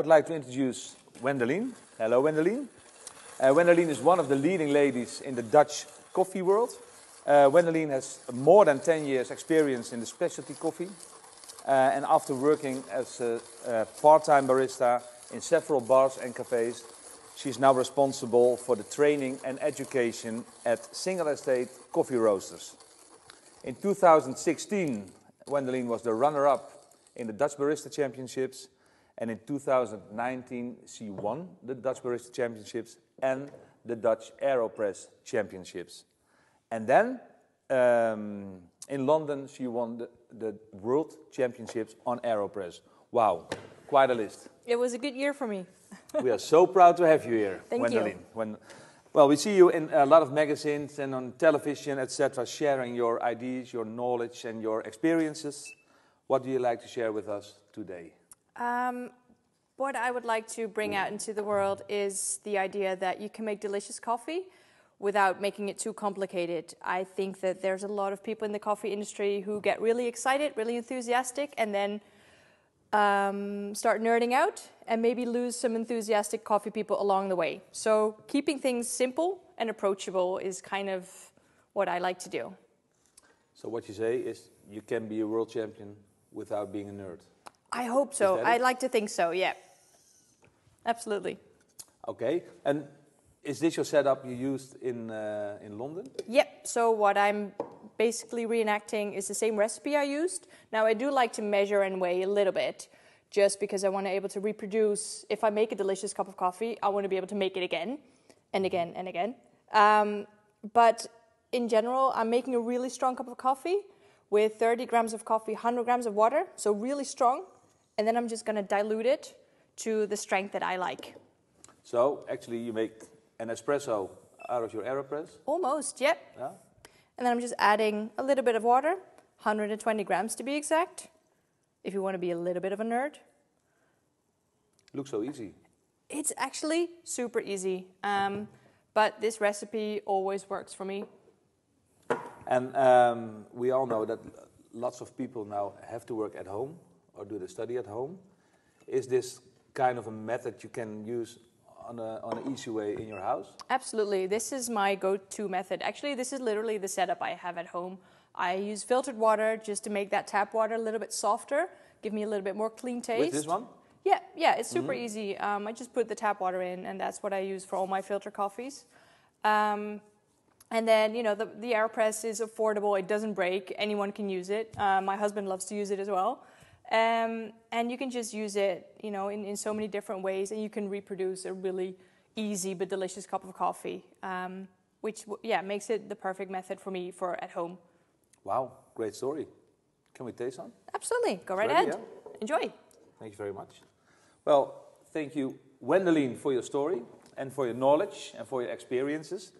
would like to introduce Wendelin. Hello, Wendelin. Wendelin is one of the leading ladies in the Dutch coffee world. Wendelin has more than 10 years experience in the specialty coffee. And after working as a part-time barista in several bars and cafes, she's now responsible for the training and education at single estate coffee roasters. In 2016, Wendelin was the runner-up in the Dutch Barista Championships, and in 2019 she won the Dutch Barista Championships and the Dutch Aeropress Championships. And then in London she won the World Championships on Aeropress. Wow, quite a list. It was a good year for me. We are so proud to have you here, Thank Wendelin. you. Well, we see you in a lot of magazines and on television, etc., sharing your ideas, your knowledge and your experiences. What do you like to share with us today? What I would like to bring out into the world is the idea that you can make delicious coffee without making it too complicated. I think that there's a lot of people in the coffee industry who get really excited, really enthusiastic, and then start nerding out and maybe lose some enthusiastic coffee people along the way. So keeping things simple and approachable is kind of what I like to do. So what you say is you can be a world champion without being a nerd. I hope so. I like to think so, yeah. Absolutely. Okay, and is this your setup you used in London? Yep, so what I'm basically reenacting is the same recipe I used. Now I do like to measure and weigh a little bit, just because I want to be able to reproduce. If I make a delicious cup of coffee, I want to be able to make it again and again and again. But in general, I'm making a really strong cup of coffee with 30 grams of coffee, 100 grams of water, so really strong. And then I'm just going to dilute it to the strength that I like. So actually you make an espresso out of your Aeropress? Almost, yep. Yeah. And then I'm just adding a little bit of water, 120 grams to be exact, if you want to be a little bit of a nerd. Looks so easy. It's actually super easy, but this recipe always works for me. And we all know that lots of people now have to work at home or do the study at home. Is this kind of a method you can use on an easy way in your house? Absolutely. This is my go-to method. Actually, this is literally the setup I have at home. I use filtered water just to make that tap water a little bit softer, give me a little bit more clean taste. With this one? Yeah, it's super easy. I just put the tap water in, and that's what I use for all my filter coffees. And then, you know, the Aeropress is affordable. It doesn't break. Anyone can use it. My husband loves to use it as well. And you can just use it, you know, in so many different ways, and you can reproduce a really easy but delicious cup of coffee, which, makes it the perfect method for me for at home. Wow, great story. Can we taste some? Absolutely. Go right ahead. Yeah? Enjoy. Thank you very much. Well, thank you, Wendelin, for your story and for your knowledge and for your experiences.